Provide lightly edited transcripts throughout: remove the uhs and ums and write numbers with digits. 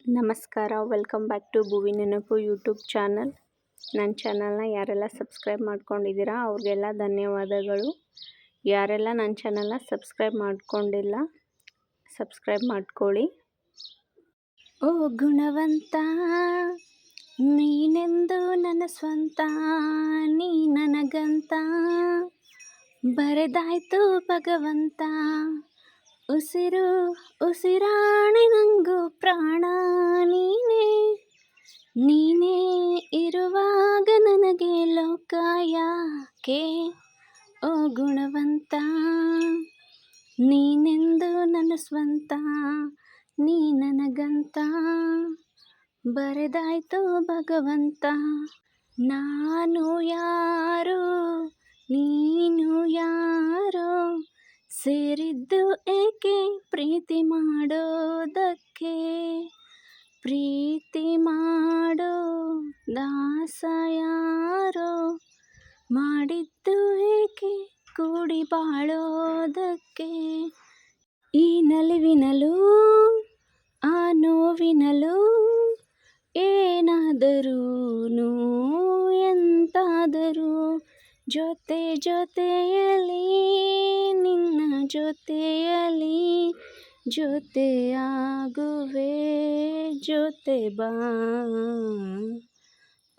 ನಮಸ್ಕಾರ, welcome back to ಭುವಿ ನೆನಪು YouTube channel. ನನ್ನ ಚಾನಲ್ನ ಯಾರೆಲ್ಲ ಸಬ್ಸ್ಕ್ರೈಬ್ ಮಾಡ್ಕೊಂಡಿದ್ದೀರಾ ಅವ್ರಿಗೆಲ್ಲ ಧನ್ಯವಾದಗಳು. ಯಾರೆಲ್ಲ ನನ್ನ ಚಾನಲ್ನ ಸಬ್ಸ್ಕ್ರೈಬ್ ಮಾಡ್ಕೊಂಡಿಲ್ಲ ಸಬ್ಸ್ಕ್ರೈಬ್ ಮಾಡ್ಕೊಳ್ಳಿ. ಓ ಗುಣವಂತ, ನೀನೆಂದು ನನ್ನ ಸ್ವಂತ, ನೀ ನನಗಂತ ಬರೆದಾಯ್ತು ಭಗವಂತ. ಉಸಿರು ಉಸಿರಾಣೆ ನಂಗು ಪ್ರಾಣ ನೀನೇ, ನೀನೇ ಇರುವಾಗ ನನಗೆ ಲೋಕ ಯಾಕೆ. ಓ ಗುಣವಂತ, ನೀನೆಂದು ನನ್ನ ಸ್ವಂತ, ನೀ ನನಗಂತ ಬರೆದಾಯ್ತು ಭಗವಂತ. ನಾನು ಯಾರೋ ನೀನು ಯಾರೋ, ಸೇರಿದ್ದು ಏಕೆ ಪ್ರೀತಿ ಮಾಡೋದಕ್ಕೆ, ಪ್ರೀತಿ ಮಾಡೋ ದಾಸ ಯಾರೋ, ಮಾಡಿದ್ದು ಏಕೆ ಕೂಡಿ ಬಾಳೋದಕ್ಕೆ. ಈ ನಲಿವಿನಲ್ಲೂ ಆ ನೋವಿನಲ್ಲೂ ಏನಾದರೂ ಎಂತಾದರೂ ಜೊತೆ ಜೊತೆಯಲ್ಲಿ, ನಿನ್ನ ಜೊತೆಯಲ್ಲಿ ಜೊತೆಯಾಗುವೆ, ಜೊತೆ ಬಾ.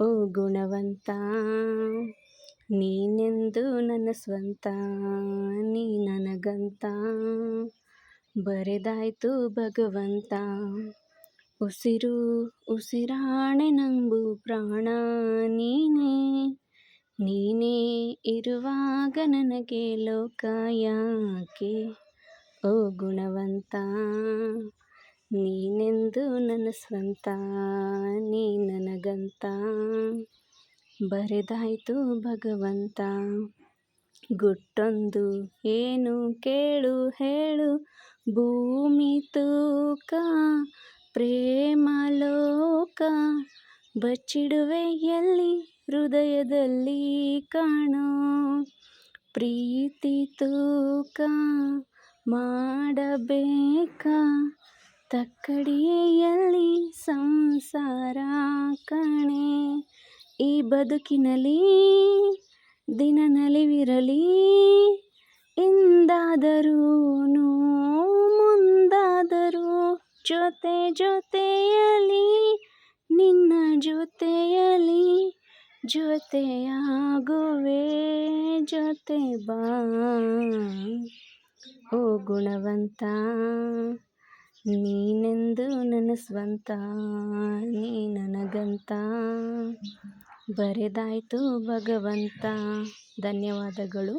ಓ ಗುಣವಂತ, ನೀನೆಂದು ನನ್ನ ಸ್ವಂತ, ನೀ ನನಗಂತ ಬರೆದಾಯ್ತು ಭಗವಂತ. ಉಸಿರು ಉಸಿರಾಣೆ ನಂಬು ಪ್ರಾಣ ನೀನೇ, ನೀನೇ ಇರುವಾಗ ನನಗೆ ಲೋಕ ಯಾಕೆ. ಓ ಗುಣವಂತ, ನೀನೆಂದು ನನ್ನ ಸ್ವಂತ, ನೀ ನನಗಂತ ಬರೆದಾಯ್ತು ಭಗವಂತ. ಗುಟ್ಟೊಂದು ಏನು ಕೇಳು ಹೇಳು, ಭೂಮಿ ತೂಕ ಪ್ರೇಮ ಲೋಕ, ಬಚ್ಚಿಡುವೆ ಎಲ್ಲಿ ಹೃದಯದಲ್ಲಿ ಕಾಣೋ, ಪ್ರೀತಿ ತೂಕ ಮಾಡಬೇಕಾ, ತಕ್ಕಡಿಯಲ್ಲಿ ಸಂಸಾರ ಕಣೆ. ಈ ಬದುಕಿನಲ್ಲಿ ದಿನ ನಲಿವಿರಲಿ, ಇಂದಾದರೂ ಮುಂದಾದರೂ ಜೊತೆ ಜೊತೆಯಲ್ಲಿ, ನಿನ್ನ ಜೊತೆಯಲ್ಲಿ ಜೊತೆಯಾಗುವೆ, ಜೊತೆ ಬಾ. ಓ ಗುಣವಂತ, ನೀನೆಂದು ನನ್ನ ಸ್ವಂತ, ನೀ ನನಗಂತ ಬರೆದಾಯ್ತು ಭಗವಂತ. ಧನ್ಯವಾದಗಳು.